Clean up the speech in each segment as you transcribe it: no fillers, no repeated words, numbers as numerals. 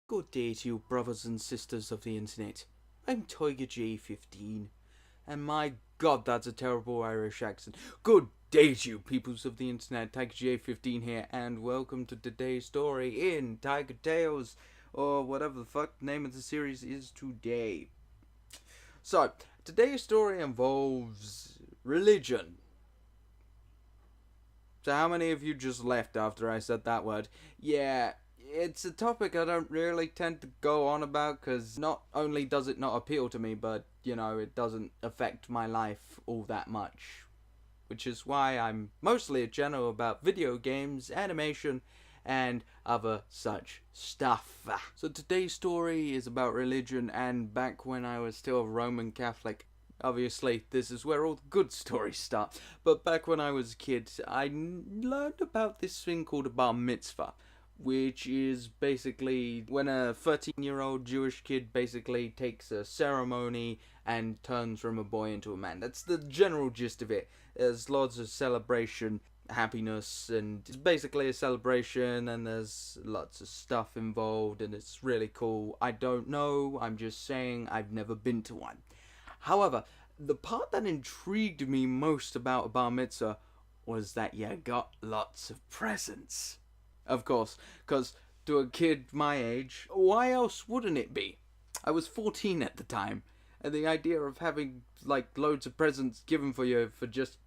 Good day to you, brothers and sisters of the internet. I'm Tiger J15, and my god, that's a terrible Irish accent. Good day to you, peoples of the internet. Tiger J15 here, and welcome to today's story in Tiger Tales, or whatever the fuck the name of the series is today. So, today's story involves religion. So how many of you just left after I said that word? Yeah, it's a topic I don't really tend to go on about because not only does it not appeal to me, but, it doesn't affect my life all that much. Which is why I'm mostly a general about video games, animation, and other such stuff. So today's story is about religion and back when I was still a Roman Catholic. Obviously, this is where all the good stories start. But back when I was a kid, I learned about this thing called a bar mitzvah, which is basically when a 13-year-old Jewish kid basically takes a ceremony and turns from a boy into a man. That's the general gist of it. There's lots of celebration, happiness, and it's basically a celebration, and there's lots of stuff involved, and it's really cool. I don't know, I'm just saying I've never been to one. However, the part that intrigued me most about a bar mitzvah was that you got lots of presents. Of course, because to a kid my age, why else wouldn't it be? I was 14 at the time, and the idea of having, loads of presents given for you for just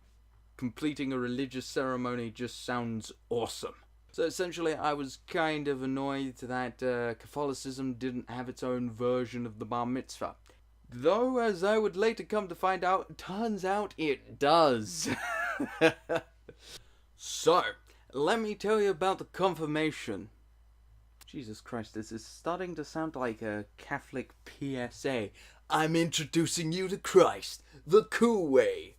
completing a religious ceremony just sounds awesome. So essentially, I was kind of annoyed that Catholicism didn't have its own version of the bar mitzvah. Though, as I would later come to find out, turns out it does. So, let me tell you about the confirmation. Jesus Christ, this is starting to sound like a Catholic PSA. I'm introducing you to Christ, the cool way.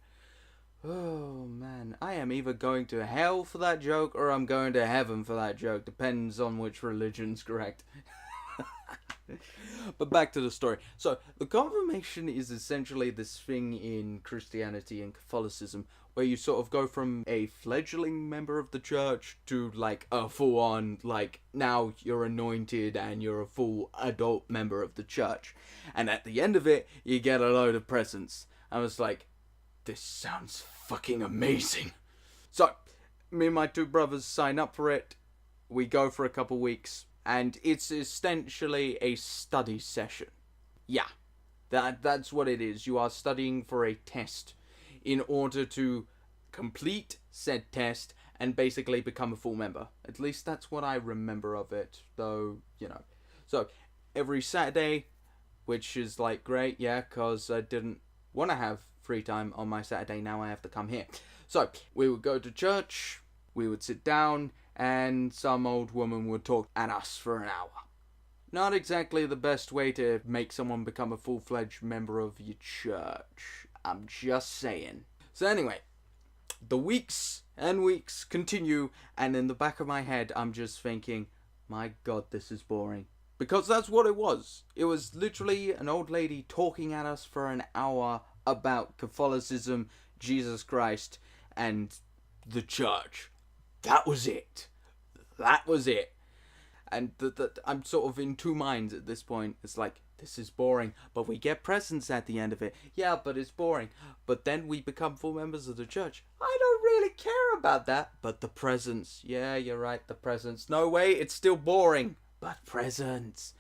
Oh man, I am either going to hell for that joke or I'm going to heaven for that joke. Depends on which religion's correct. But back to the story. So, the confirmation is essentially this thing in Christianity and Catholicism where you sort of go from a fledgling member of the church to, a full-on, now you're anointed and you're a full adult member of the church. And at the end of it, you get a load of presents. I was like, this sounds fucking amazing. So, me and my two brothers sign up for it. We go for a couple weeks. And it's essentially a study session. Yeah, that's what it is. You are studying for a test in order to complete said test and basically become a full member. At least that's what I remember of it, though, So, every Saturday, which is, great, yeah, because I didn't want to have free time on my Saturday, now I have to come here. So, we would go to church, we would sit down, and some old woman would talk at us for an hour. Not exactly the best way to make someone become a full-fledged member of your church. I'm just saying. So anyway, the weeks and weeks continue, and in the back of my head, I'm just thinking, my god, this is boring. Because that's what it was. It was literally an old lady talking at us for an hour about Catholicism, Jesus Christ, and the church. That was it. That was it. And I'm sort of in two minds at this point. It's like, this is boring, but we get presents at the end of it. Yeah, but it's boring. But then we become full members of the church. I don't really care about that. But the presents. Yeah, you're right, the presents. No way, it's still boring. But presents.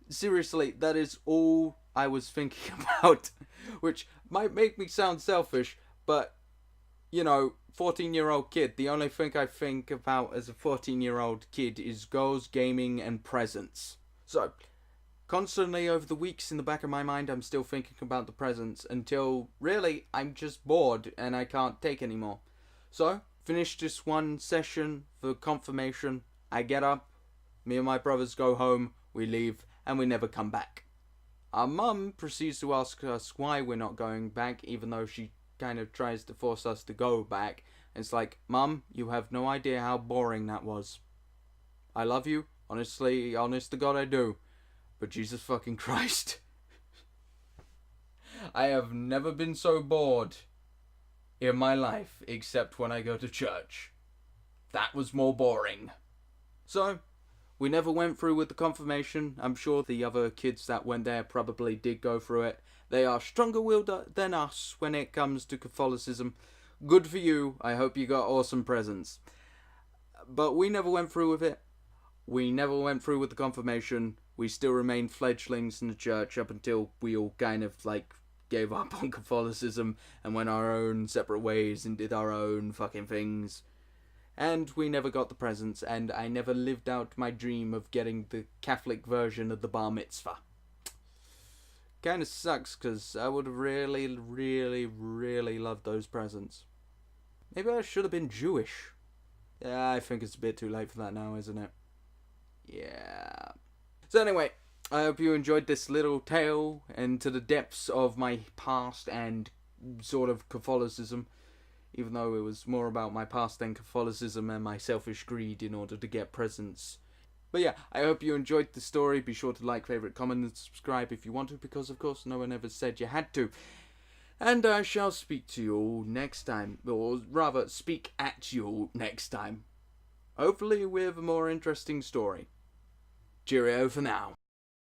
Seriously, that is all I was thinking about. Which might make me sound selfish, but 14-year-old kid, the only thing I think about as a 14-year-old kid is girls, gaming, and presents. So, constantly over the weeks in the back of my mind, I'm still thinking about the presents until, really, I'm just bored and I can't take anymore. So, finish this one session for confirmation, I get up, me and my brothers go home, we leave, and we never come back. Our mum proceeds to ask us why we're not going back, even though she kind of tries to force us to go back. It's like, Mum, you have no idea how boring that was. I love you, honestly, honest to God I do, but Jesus fucking Christ. I have never been so bored in my life except when I go to church. That was more boring. So, We never went through with the confirmation. I'm sure the other kids that went there probably did go through it. They are stronger willed than us when it comes to Catholicism. Good for you. I hope you got awesome presents. But we never went through with it. We never went through with the confirmation. We still remained fledglings in the church up until we all kind of like gave up on Catholicism and went our own separate ways and did our own fucking things. And we never got the presents, and I never lived out my dream of getting the Catholic version of the bar mitzvah. Kinda sucks, because I would have really, really, really loved those presents. Maybe I should have been Jewish. Yeah, I think it's a bit too late for that now, isn't it? Yeah. So anyway, I hope you enjoyed this little tale into the depths of my past and sort of Catholicism. Even though it was more about my past than Catholicism and my selfish greed in order to get presents. But yeah, I hope you enjoyed the story. Be sure to like, favourite, comment and subscribe if you want to, because of course no one ever said you had to. And I shall speak to you all next time. Or rather, speak at you all next time. Hopefully with a more interesting story. Cheerio for now.